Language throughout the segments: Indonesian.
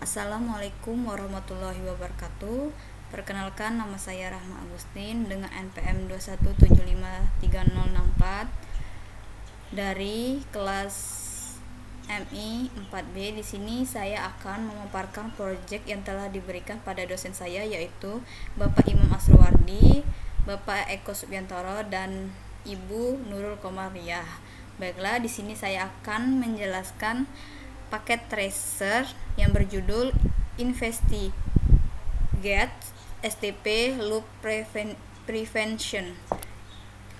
Assalamualaikum warahmatullahi wabarakatuh. Perkenalkan, nama saya Rahma Agustin dengan NPM 2175304 dari kelas MI 4B. Di sini saya akan memaparkan proyek yang telah diberikan pada dosen saya, yaitu Bapak Imam Asrowardi, Bapak Eko Subiantoro, dan Ibu Nurul Komariah. Baiklah, di sini saya akan menjelaskan paket tracer yang berjudul Investigate STP Loop Prevention.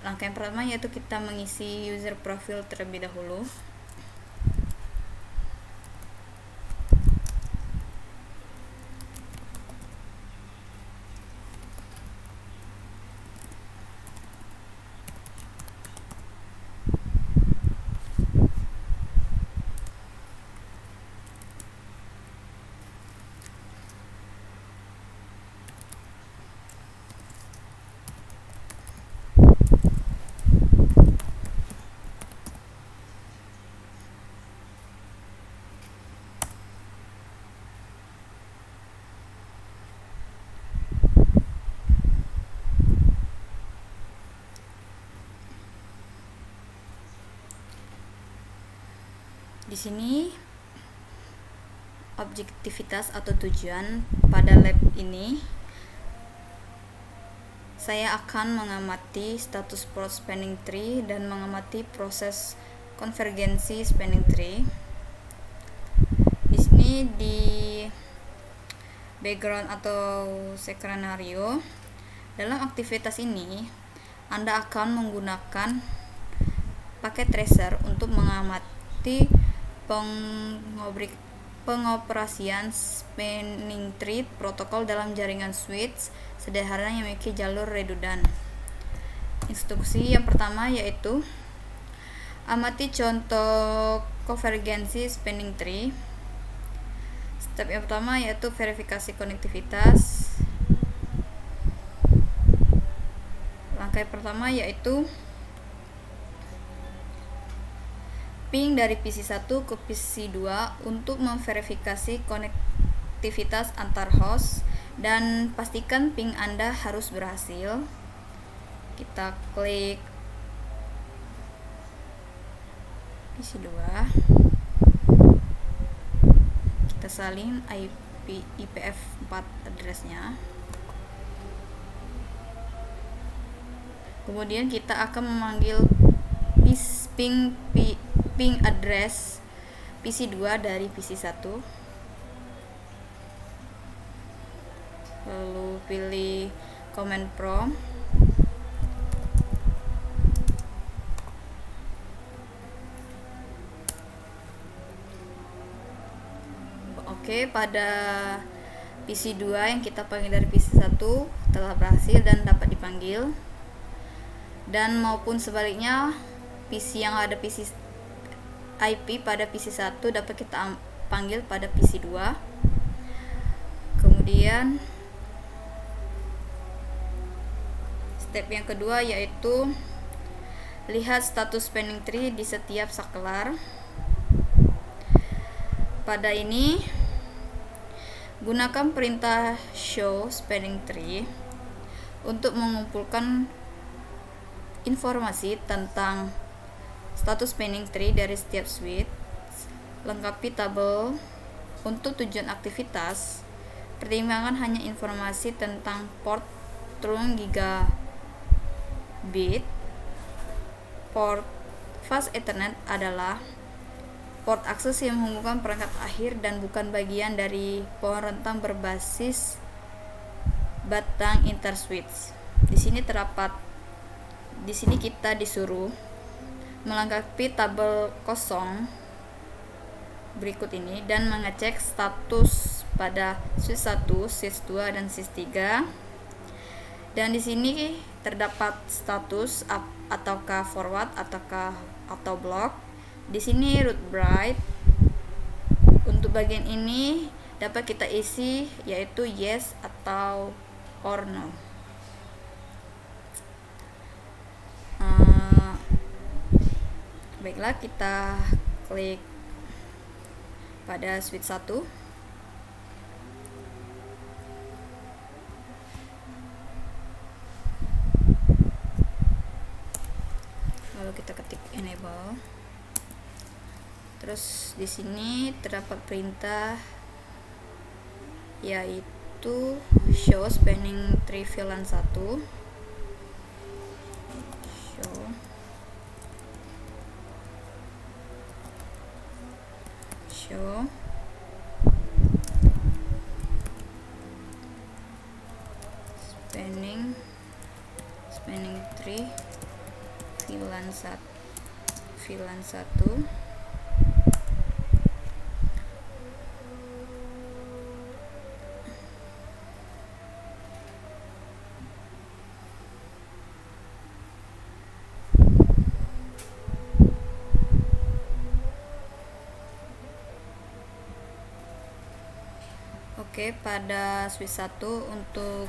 Langkah yang pertama yaitu kita mengisi user profile terlebih dahulu. Di sini objektivitas atau tujuan pada lab ini, saya akan mengamati status port spanning tree dan mengamati proses konvergensi spanning tree. Di sini di background atau skenario, dalam aktivitas ini Anda akan menggunakan paket tracer untuk mengamati pengoperasian spanning tree protokol dalam jaringan switch sederhana yang memiliki jalur redundan. Instruksi yang pertama yaitu amati contoh konvergensi spanning tree. Step yang pertama yaitu verifikasi konektivitas. Langkah yang pertama yaitu ping dari PC1 ke PC2 untuk memverifikasi konektivitas antar host dan pastikan ping Anda harus berhasil. Kita klik PC2, kita salin IPv4 addressnya, kemudian kita akan memanggil ping address PC2 dari PC1, lalu pilih command prompt, oke. Pada PC2 yang kita panggil dari PC1 telah berhasil dan dapat dipanggil, dan maupun sebaliknya PC yang ada IP pada PC1 dapat kita panggil pada PC2. Kemudian step yang kedua yaitu lihat status spanning tree di setiap saklar. Pada ini gunakan perintah show spanning tree untuk mengumpulkan informasi tentang status spanning tree dari setiap switch. Lengkapi tabel. Untuk tujuan aktivitas, pertimbangkan hanya informasi tentang port trunk gigabit. Port fast Ethernet adalah port akses yang menghubungkan perangkat akhir dan bukan bagian dari pohon rentang berbasis batang interswitch. Di sini kita disuruh melengkapi tabel kosong berikut ini dan mengecek status pada switch 1, switch 2, dan switch 3. Dan di sini terdapat status up ataukah forward atau block. Di sini root byte. Untuk bagian ini dapat kita isi yaitu yes atau or no. Baiklah, kita klik pada switch 1. Terus di sini terdapat perintah yaitu show spanning tree VLAN 1. Show spanning tree VLAN 1. Oke, pada switch 1 untuk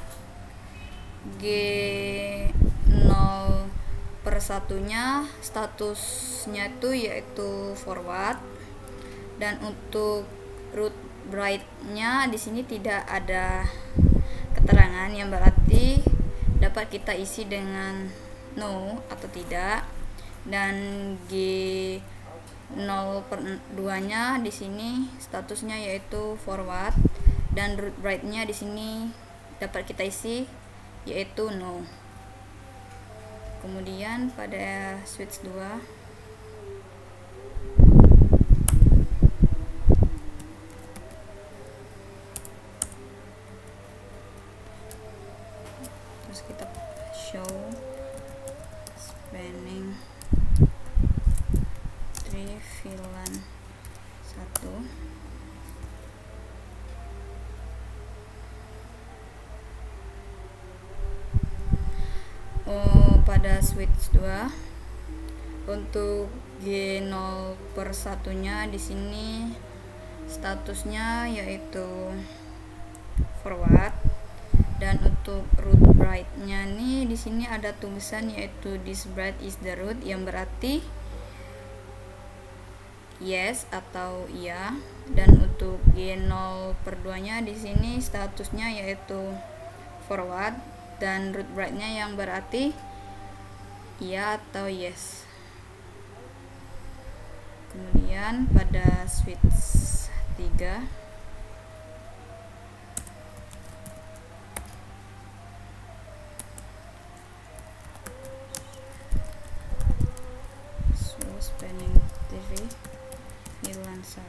G0/1-nya statusnya itu yaitu forward, dan untuk root byte-nya di sini tidak ada keterangan, yang berarti dapat kita isi dengan no atau tidak. Dan G0/2-nya di sini statusnya yaitu forward, dan root byte-nya di sini dapat kita isi yaitu no. Kemudian pada switch 2 terus kita show spanning tree VLAN 1. Pada switch 2 untuk G0/1-nya di sini statusnya yaitu forward, dan untuk root byte-nya nih di sini ada tulisan yaitu this byte is the root, yang berarti yes atau iya. Dan untuk G0/2-nya di sini statusnya yaitu forward, dan root byte-nya yang berarti iya atau yes. Kemudian pada switch 3 spanning tree VLAN 1.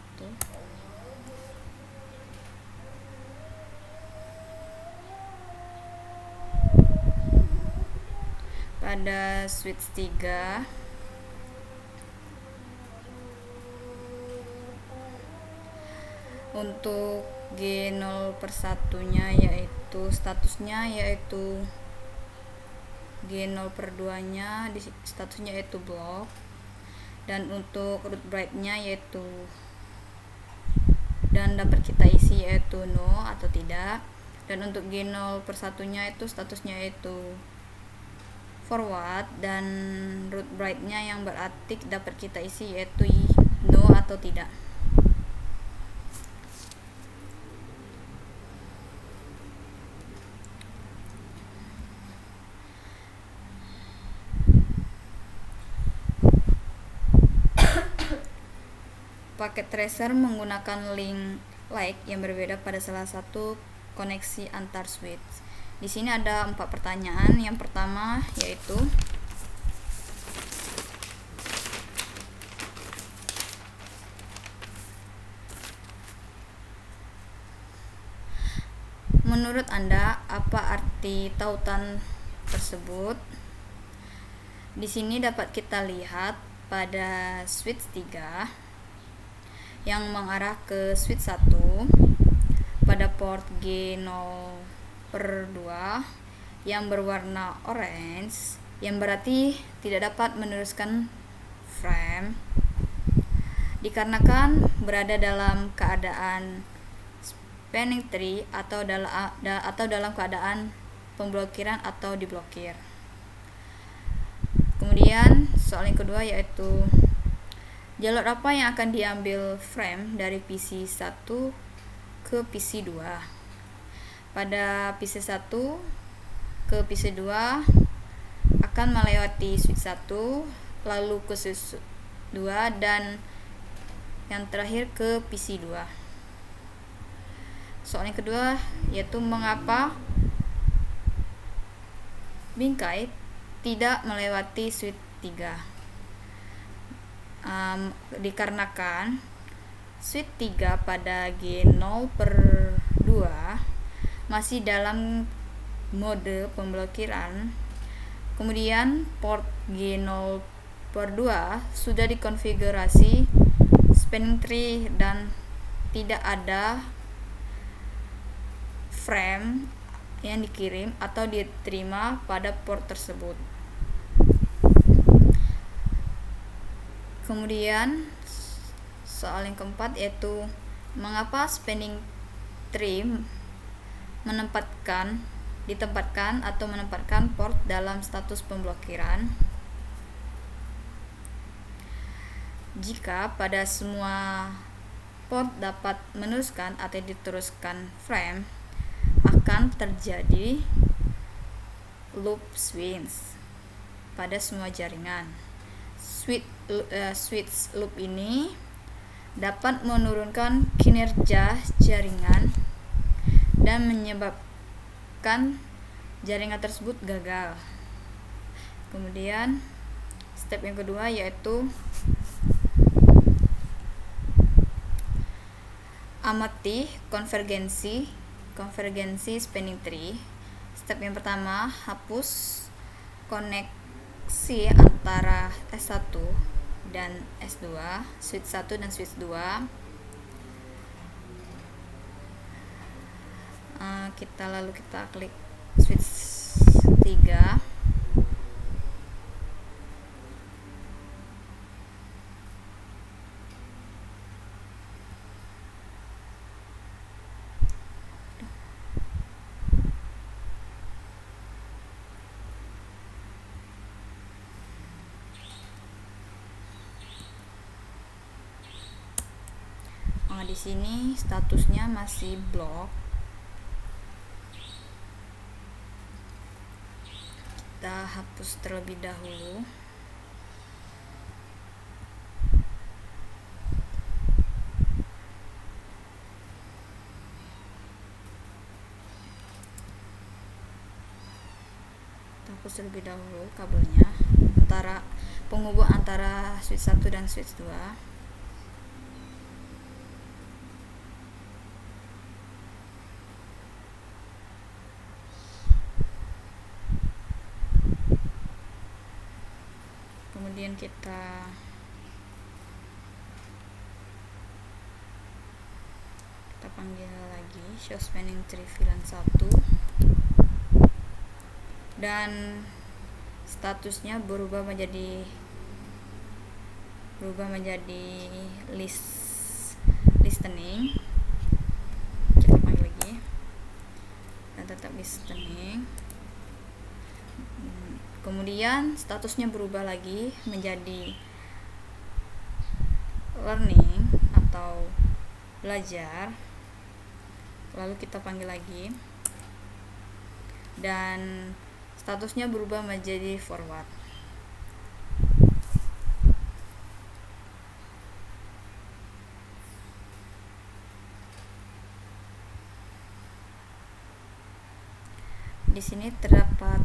Pada switch 3 untuk G0/1-nya yaitu statusnya yaitu G0/2-nya di statusnya yaitu block, dan untuk root byte-nya yaitu dan dapat kita isi yaitu no atau tidak. Dan untuk G0/1-nya itu statusnya yaitu forward, dan root byte-nya yang berarti dapat kita isi yaitu no atau tidak. Paket tracer menggunakan link like yang berbeda pada salah satu koneksi antar switch. Di sini ada 4 pertanyaan. Yang pertama yaitu menurut Anda apa arti tautan tersebut? Di sini dapat kita lihat pada switch 3 yang mengarah ke switch 1 pada port G0/2 yang berwarna orange, yang berarti tidak dapat meneruskan frame dikarenakan berada dalam keadaan spanning tree atau dalam keadaan pemblokiran atau diblokir. Kemudian soal yang kedua yaitu jalur apa yang akan diambil frame dari PC 1 ke PC 2. Pada PC 1 ke PC 2 akan melewati switch 1 lalu ke switch 2 dan yang terakhir ke PC2. Soal yang kedua yaitu mengapa bingkai tidak melewati switch 3. Dikarenakan switch 3 /2 masih dalam mode pemblokiran. Kemudian port G0/2 sudah dikonfigurasi spanning tree dan tidak ada frame yang dikirim atau diterima pada port tersebut. Kemudian soal yang keempat yaitu mengapa spanning tree menempatkan port dalam status pemblokiran jika pada semua port dapat meneruskan atau diteruskan frame, akan terjadi loop switch pada semua jaringan. Switch loop ini dapat menurunkan kinerja jaringan dan menyebabkan jaringan tersebut gagal. Kemudian step yang kedua yaitu amati konvergensi spanning tree. Step yang pertama, hapus koneksi antara S1 dan S2, switch 1 dan switch 2. Lalu kita klik switch 3. Di sini statusnya masih block. Kita hapus terlebih dahulu. Kabelnya penghubung antara switch 1 dan switch 2. Kemudian kita panggil lagi show spanning tree VLAN 1 dan statusnya berubah menjadi listening. Kita panggil lagi dan tetap listening. Kemudian statusnya berubah lagi menjadi learning atau belajar. Lalu kita panggil lagi dan statusnya berubah menjadi forward. Di sini terdapat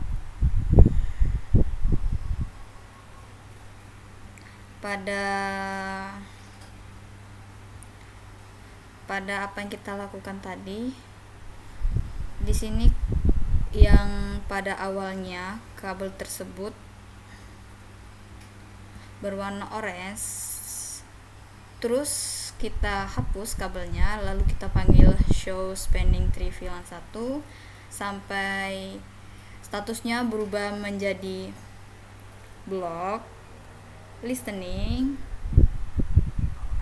pada apa yang kita lakukan tadi. Di sini yang pada awalnya kabel tersebut berwarna orange, terus kita hapus kabelnya, lalu kita panggil show spanning tree VLAN 1 sampai statusnya berubah menjadi block, listening,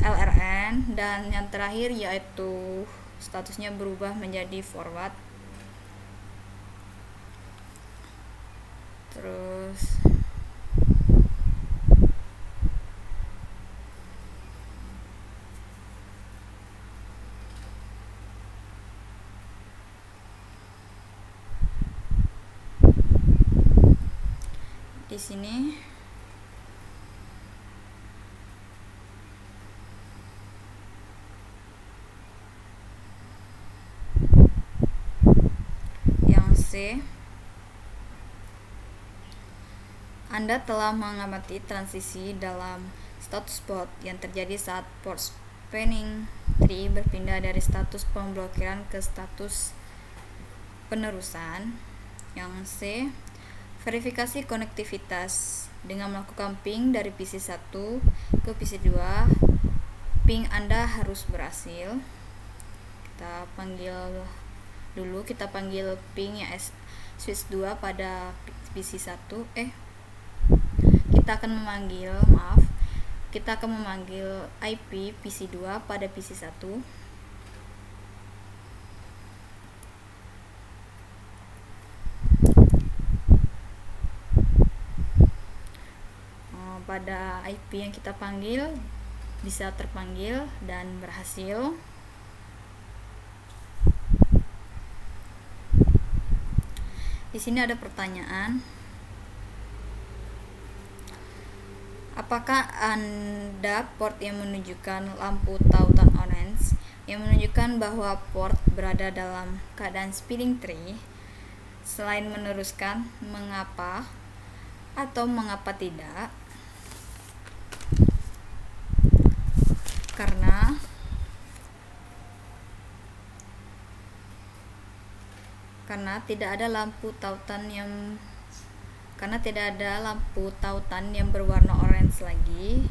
LRN, dan yang terakhir yaitu statusnya berubah menjadi forward. Terus di sini C. Anda telah mengamati transisi dalam status port yang terjadi saat port spanning tree berpindah dari status pemblokiran ke status penerusan. Yang C. Verifikasi konektivitas dengan melakukan ping dari PC 1 ke PC 2. Ping Anda harus berhasil. Kita panggil ping yang switch 2 pada PC 1. Kita akan memanggil IP PC 2 pada PC 1. Pada IP yang kita panggil bisa terpanggil dan berhasil. Di sini ada pertanyaan. Apakah Anda port yang menunjukkan lampu tautan orange yang menunjukkan bahwa port berada dalam keadaan spinning tree? Selain meneruskan, mengapa atau mengapa tidak? Karena tidak ada lampu tautan yang berwarna orange lagi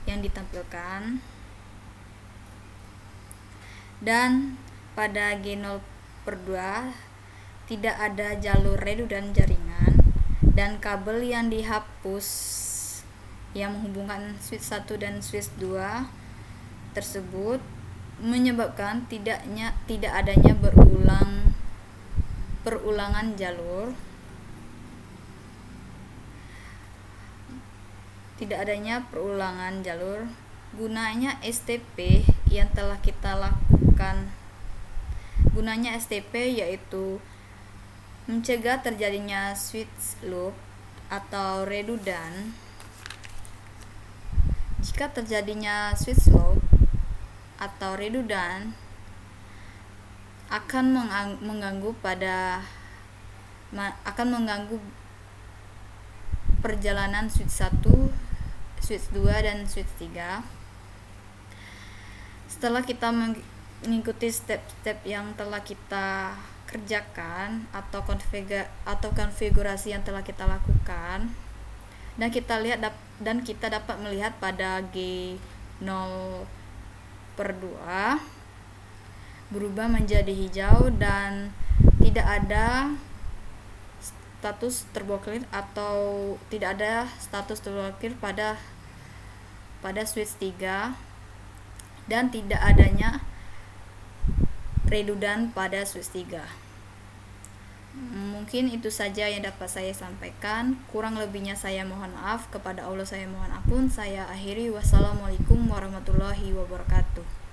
yang ditampilkan, dan pada G0/2 tidak ada jalur redundan jaringan, dan kabel yang dihapus yang menghubungkan switch 1 dan switch 2 tersebut menyebabkan tidak adanya perulangan jalur. Gunanya STP yaitu mencegah terjadinya switch loop atau redundan. Jika terjadinya switch loop atau redundan akan mengganggu perjalanan switch 1, switch 2 dan switch 3. Setelah kita mengikuti step-step yang telah kita kerjakan atau konfigurasi yang telah kita lakukan, dan kita dapat melihat pada G0/2 berubah menjadi hijau dan tidak ada status terblokir pada switch 3, dan tidak adanya redundan pada switch 3. Mungkin itu saja yang dapat saya sampaikan. Kurang lebihnya saya mohon maaf. Kepada Allah saya mohon ampun. Saya akhiri. Wassalamualaikum warahmatullahi wabarakatuh.